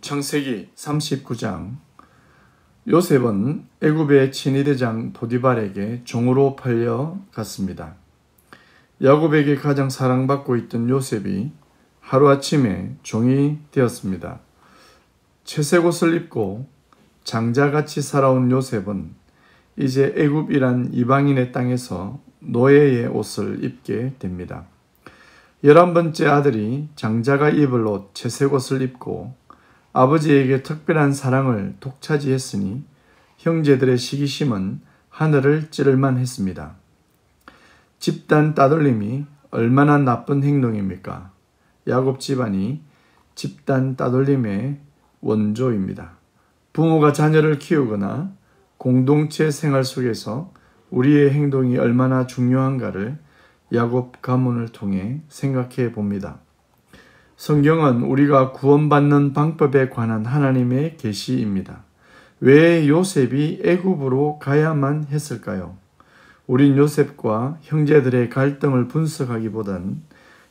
창세기 39장. 요셉은 애굽의 친위대장 보디발에게 종으로 팔려갔습니다. 야곱에게 가장 사랑받고 있던 요셉이 하루아침에 종이 되었습니다. 채색 옷을 입고 장자같이 살아온 요셉은 이제 애굽이란 이방인의 땅에서 노예의 옷을 입게 됩니다. 11번째 아들이 장자가 입을 옷 채색 옷을 입고 아버지에게 특별한 사랑을 독차지했으니 형제들의 시기심은 하늘을 찌를만 했습니다. 집단 따돌림이 얼마나 나쁜 행동입니까? 야곱 집안이 집단 따돌림의 원조입니다. 부모가 자녀를 키우거나 공동체 생활 속에서 우리의 행동이 얼마나 중요한가를 야곱 가문을 통해 생각해 봅니다. 성경은 우리가 구원받는 방법에 관한 하나님의 계시입니다. 왜 요셉이 애굽으로 가야만 했을까요? 우린 요셉과 형제들의 갈등을 분석하기보단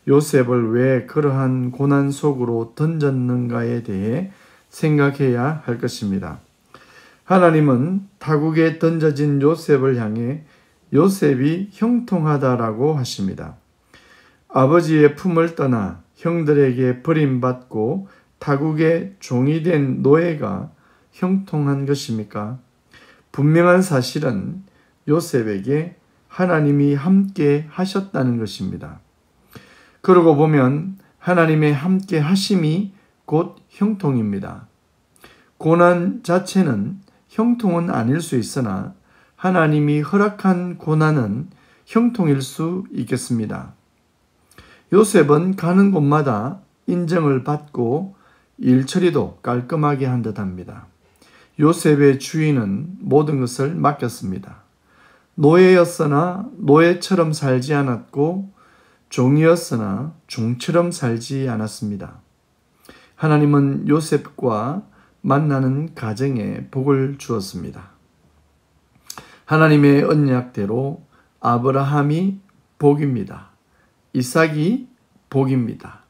요셉을 왜 그러한 고난 속으로 던졌는가에 대해 생각해야 할 것입니다. 하나님은 타국에 던져진 요셉을 향해 요셉이 형통하다라고 하십니다. 아버지의 품을 떠나 형들에게 버림받고 타국의 종이 된 노예가 형통한 것입니까? 분명한 사실은 요셉에게 하나님이 함께 하셨다는 것입니다. 그러고 보면 하나님의 함께 하심이 곧 형통입니다. 고난 자체는 형통은 아닐 수 있으나 하나님이 허락한 고난은 형통일 수 있겠습니다. 요셉은 가는 곳마다 인정을 받고 일처리도 깔끔하게 한 듯합니다. 요셉의 주인은 모든 것을 맡겼습니다. 노예였으나 노예처럼 살지 않았고 종이었으나 종처럼 살지 않았습니다. 하나님은 요셉과 만나는 가정에 복을 주었습니다. 하나님의 언약대로 아브라함이 복입니다. 이삭이 복입니다.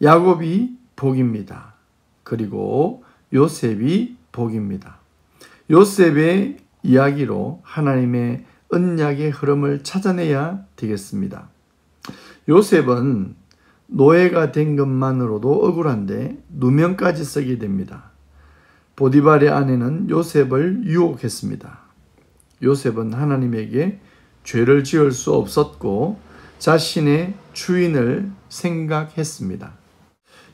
야곱이 복입니다. 그리고 요셉이 복입니다. 요셉의 이야기로 하나님의 언약의 흐름을 찾아내야 되겠습니다. 요셉은 노예가 된 것만으로도 억울한데 누명까지 쓰게 됩니다. 보디발의 아내는 요셉을 유혹했습니다. 요셉은 하나님에게 죄를 지을 수 없었고 자신의 주인을 생각했습니다.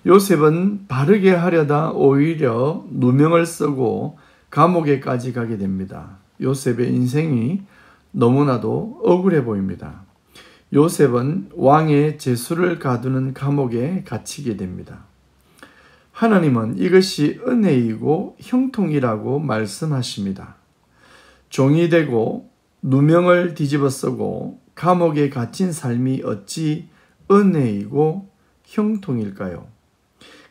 요셉은 바르게 하려다 오히려 누명을 쓰고 감옥에까지 가게 됩니다. 요셉의 인생이 너무나도 억울해 보입니다. 요셉은 왕의 제수를 가두는 감옥에 갇히게 됩니다. 하나님은 이것이 은혜이고 형통이라고 말씀하십니다. 종이 되고 누명을 뒤집어 쓰고 감옥에 갇힌 삶이 어찌 은혜이고 형통일까요?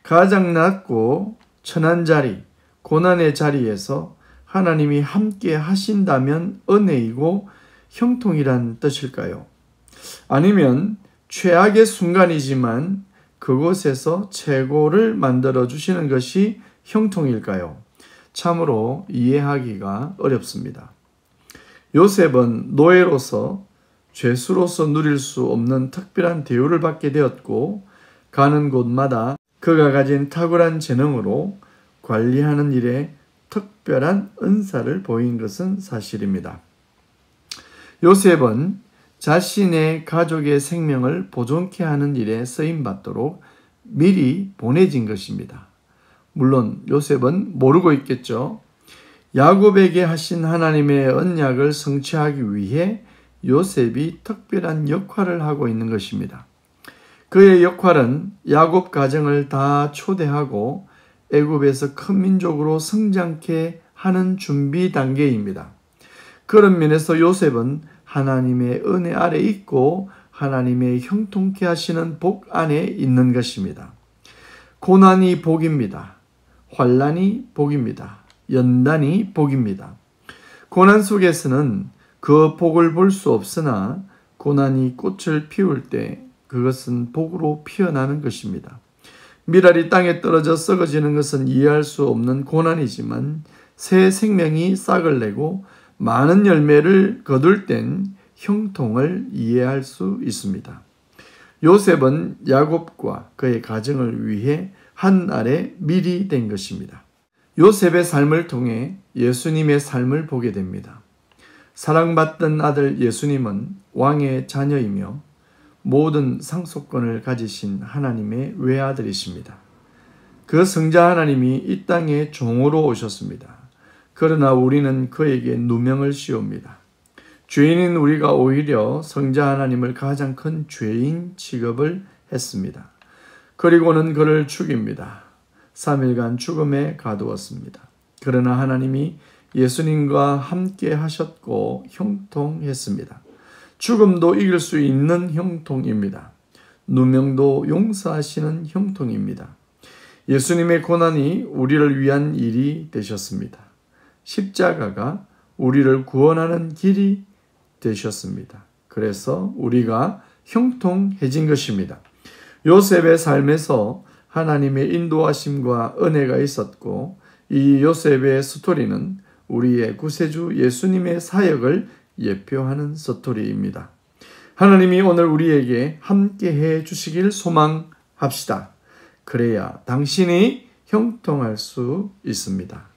가장 낮고 천한 자리, 고난의 자리에서 하나님이 함께 하신다면 은혜이고 형통이란 뜻일까요? 아니면 최악의 순간이지만 그곳에서 최고를 만들어 주시는 것이 형통일까요? 참으로 이해하기가 어렵습니다. 요셉은 노예로서 죄수로서 누릴 수 없는 특별한 대우를 받게 되었고 가는 곳마다 그가 가진 탁월한 재능으로 관리하는 일에 특별한 은사를 보인 것은 사실입니다. 요셉은 자신의 가족의 생명을 보존케 하는 일에 쓰임받도록 미리 보내진 것입니다. 물론 요셉은 모르고 있겠죠. 야곱에게 하신 하나님의 언약을 성취하기 위해 요셉이 특별한 역할을 하고 있는 것입니다. 그의 역할은 야곱 가정을 다 초대하고 애굽에서 큰 민족으로 성장케 하는 준비 단계입니다. 그런 면에서 요셉은 하나님의 은혜 아래 있고 하나님의 형통케 하시는 복 안에 있는 것입니다. 고난이 복입니다. 환난이 복입니다. 연단이 복입니다. 고난 속에서는 그 복을 볼 수 없으나 고난이 꽃을 피울 때 그것은 복으로 피어나는 것입니다. 밀알이 땅에 떨어져 썩어지는 것은 이해할 수 없는 고난이지만 새 생명이 싹을 내고 많은 열매를 거둘 땐 형통을 이해할 수 있습니다. 요셉은 야곱과 그의 가정을 위해 한 알의 밀이 된 것입니다. 요셉의 삶을 통해 예수님의 삶을 보게 됩니다. 사랑받던 아들 예수님은 왕의 자녀이며 모든 상속권을 가지신 하나님의 외아들이십니다. 그 성자 하나님이 이 땅에 종으로 오셨습니다. 그러나 우리는 그에게 누명을 씌웁니다. 죄인인 우리가 오히려 성자 하나님을 가장 큰 죄인 취급을 했습니다. 그리고는 그를 죽입니다. 3일간 죽음에 가두었습니다. 그러나 하나님이 예수님과 함께 하셨고 형통했습니다. 죽음도 이길 수 있는 형통입니다. 누명도 용서하시는 형통입니다. 예수님의 고난이 우리를 위한 일이 되셨습니다. 십자가가 우리를 구원하는 길이 되셨습니다. 그래서 우리가 형통해진 것입니다. 요셉의 삶에서 하나님의 인도하심과 은혜가 있었고 이 요셉의 스토리는 우리의 구세주 예수님의 사역을 예표하는 스토리입니다. 하나님이 오늘 우리에게 함께해 주시길 소망합시다. 그래야 당신이 형통할 수 있습니다.